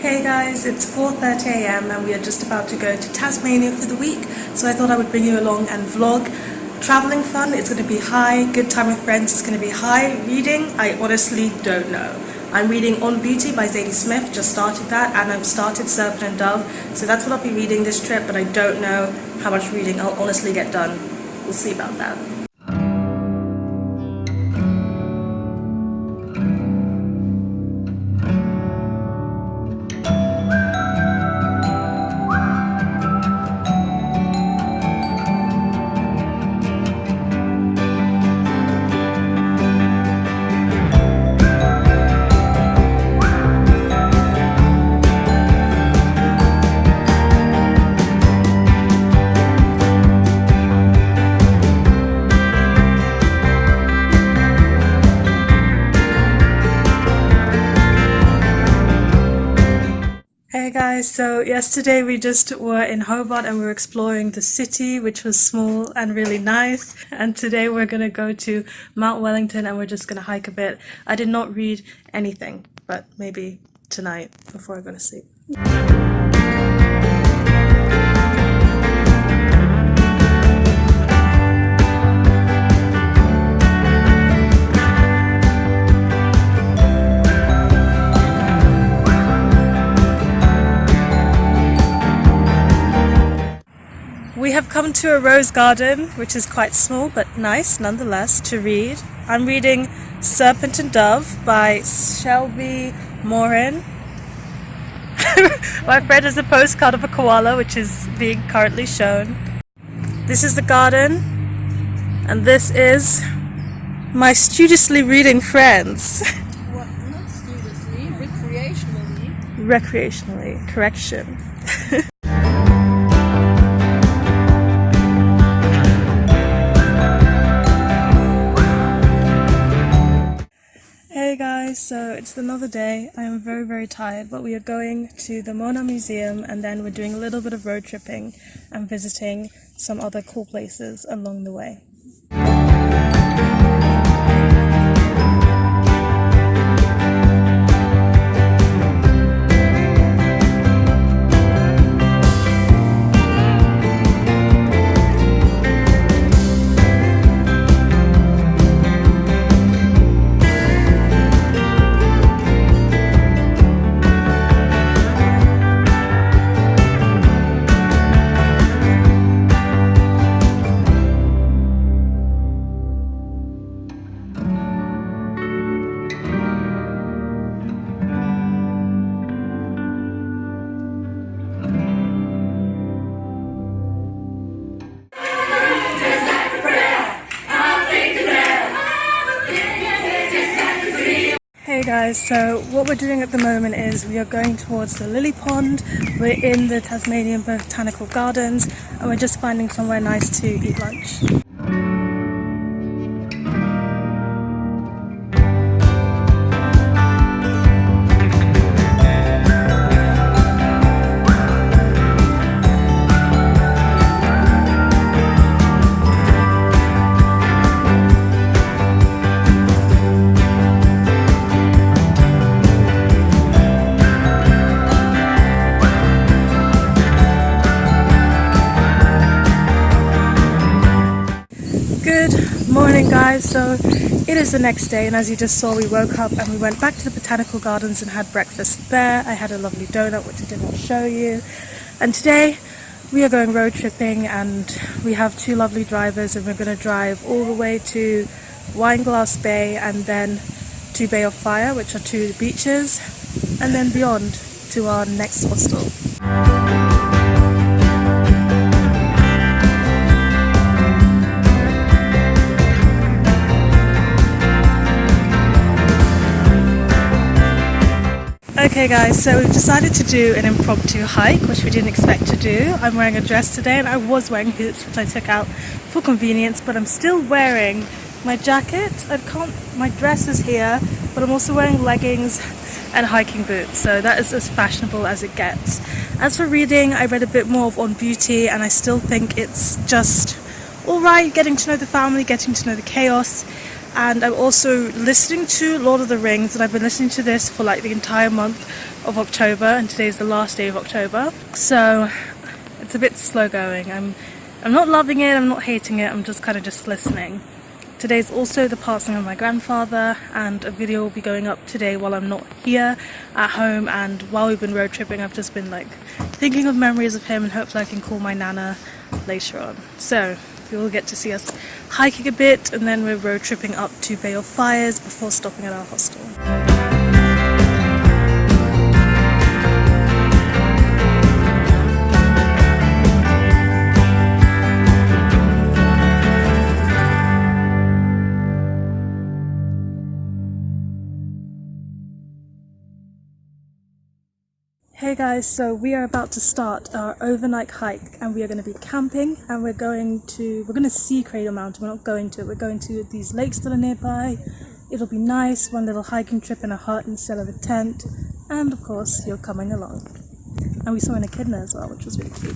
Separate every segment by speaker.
Speaker 1: Hey guys, it's 4:30 a.m. and we are just about to go to Tasmania for the week, so I thought I would bring you along and vlog. Traveling fun, it's going to be high, good time with friends, it's going to be high. Reading, I honestly don't know. I'm reading On Beauty by Zadie Smith, just started that, and I've started Serpent Dove, so that's what I'll be reading this trip, but I don't know how much reading I'll honestly get done. We'll see about that. Hey guys, so yesterday we just were in Hobart and we were exploring the city, which was small and really nice. And today we're gonna go to Mount Wellington and we're just gonna hike a bit. I did not read anything, but maybe tonight before I go to sleep. We have come to a rose garden, which is quite small but nice nonetheless to read. I'm reading Serpent Dove by Shelby Morin. My friend has a postcard of a koala, which is being currently shown. This is the garden, and this is my studiously reading friends.
Speaker 2: What? Not studiously, recreationally.
Speaker 1: Recreationally, correction. Hey guys, so it's another day. I am very tired, but we are going to the Mona Museum and then we're doing a little bit of road tripping and visiting some other cool places along the way. Hey guys, so what we're doing at the moment is we are going towards the lily pond. We're in the Tasmanian Botanical Gardens and we're just finding somewhere nice to eat lunch. Good morning guys, so it is the next day and as you just saw we woke up and we went back to the Botanical Gardens and had breakfast there. I had a lovely donut which I did not show you, and today we are going road tripping and we have two lovely drivers and we're going to drive all the way to Wineglass Bay and then to Bay of Fire, which are two beaches, and then beyond to our next hostel. Okay guys, so we've decided to do an impromptu hike, which we didn't expect to do. I'm wearing a dress today and I was wearing boots, which I took out for convenience, but I'm still wearing my jacket. My dress is here, but I'm also wearing leggings and hiking boots, so that is as fashionable as it gets. As for reading, I read a bit more of On Beauty and I still think it's just alright, getting to know the family, getting to know the chaos. And I'm also listening to Lord of the Rings, and I've been listening to this for like the entire month of October, and today's the last day of October, so it's a bit slow going. I'm not loving it, I'm not hating it, I'm just kind of just listening. Today's also the passing of my grandfather, and a video will be going up today while I'm not here at home, and while we've been road tripping I've just been like thinking of memories of him, and hopefully I can call my nana later on. So you will get to see us hiking a bit, and then we're road tripping up to Bay of Fires before stopping at our hostel. Hey guys, so we are about to start our overnight hike, and we are going to be camping, and we're going to see Cradle Mountain. We're not going to it, we're going to these lakes that are nearby. It'll be nice, one little hiking trip in a hut instead of a tent, and of course you're coming along. And we saw an echidna as well, which was really cute.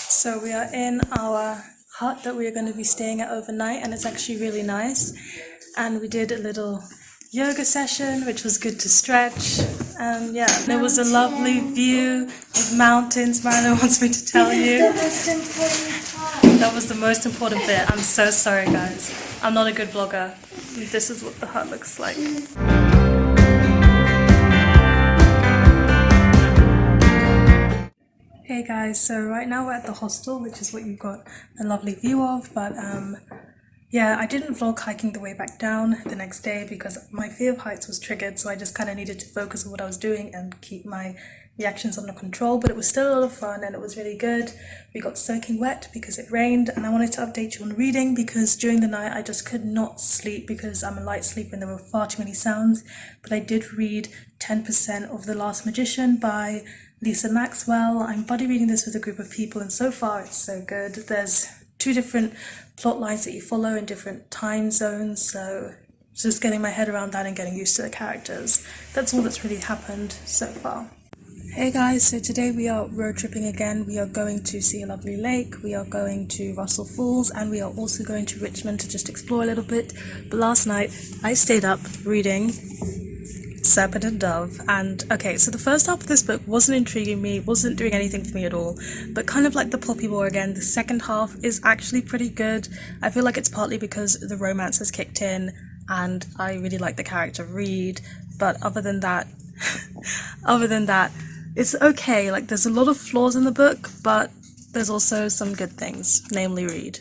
Speaker 1: So we are in our hut that we are going to be staying at overnight, and it's actually really nice. And we did a little yoga session, which was good to stretch. And yeah, there was a lovely view of mountains. Marina wants me to tell you. That was the most important bit. I'm so sorry, guys. I'm not a good vlogger. This is what the hut looks like. Hey guys, so right now we're at the hostel, which is what you've got a lovely view of, but yeah, I didn't vlog hiking the way back down the next day because my fear of heights was triggered, so I just kind of needed to focus on what I was doing and keep my reactions under control. But it was still a lot of fun and it was really good. We got soaking wet because it rained, and I wanted to update you on reading because during the night I just could not sleep because I'm a light sleeper and there were far too many sounds. But I did read 10% of The Last Magician by Lisa Maxwell. I'm buddy reading this with a group of people, and so far it's so good. There's 2 different plot lines that you follow in different time zones, so just getting my head around that and getting used to the characters. That's all that's really happened so far. Hey guys, so today we are road tripping again. We are going to see a lovely lake, we are going to Russell Falls, and we are also going to Richmond to just explore a little bit. But last night I stayed up reading Serpent Dove, and okay, so the first half of this book wasn't intriguing me, wasn't doing anything for me at all, but kind of like the Poppy War again, the second half is actually pretty good. I feel like it's partly because the romance has kicked in and I really like the character Reed, but other than that it's okay. Like, there's a lot of flaws in the book, but there's also some good things, namely Reed.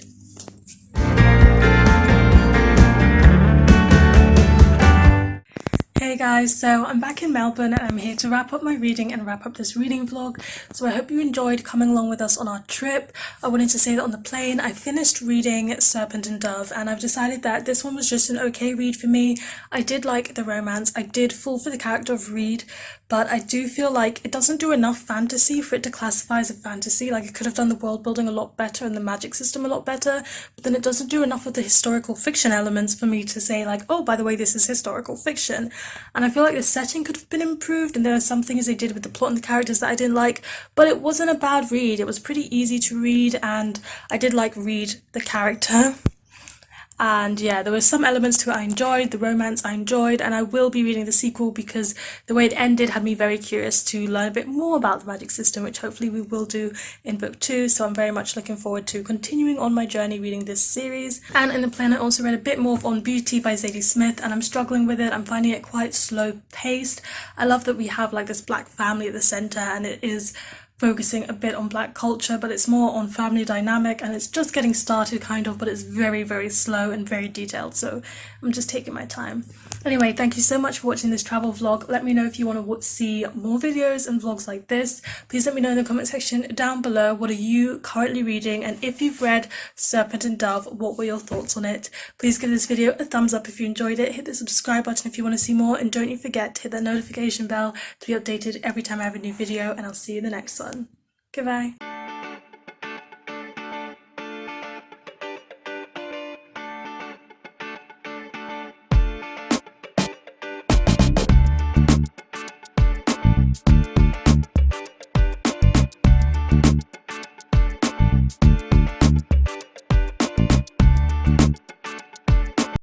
Speaker 1: Hey guys, so I'm back in Melbourne and I'm here to wrap up my reading and wrap up this reading vlog. So I hope you enjoyed coming along with us on our trip. I wanted to say that on the plane I finished reading Serpent and Dove, and I've decided that this one was just an okay read for me. I did like the romance, I did fall for the character of Reed, but I do feel like it doesn't do enough fantasy for it to classify as a fantasy. Like, it could have done the world building a lot better and the magic system a lot better, but then it doesn't do enough of the historical fiction elements for me to say like, oh, by the way, this is historical fiction. And I feel like the setting could have been improved, and there are some things they did with the plot and the characters that I didn't like, but it wasn't a bad read. It was pretty easy to read, and I did like Reed the character. And yeah, there were some elements to it I enjoyed, the romance I enjoyed, and I will be reading the sequel because the way it ended had me very curious to learn a bit more about the magic system, which hopefully we will do in book 2, so I'm very much looking forward to continuing on my journey reading this series. And in the plan I also read a bit more of On Beauty by Zadie Smith, and I'm struggling with it. I'm finding it quite slow paced. I love that we have like this black family at the centre, and it is focusing a bit on black culture, but it's more on family dynamic, and it's just getting started kind of, but it's very, very slow and very detailed, so I'm just taking my time. Anyway, thank you so much for watching this travel vlog. Let me know if you want to see more videos and vlogs like this. Please let me know in the comment section down below, what are you currently reading, and if you've read Serpent Dove, what were your thoughts on it? Please give this video a thumbs up if you enjoyed it, hit the subscribe button if you want to see more, and don't you forget to hit that notification bell to be updated every time I have a new video, and I'll see you in the next one. Goodbye.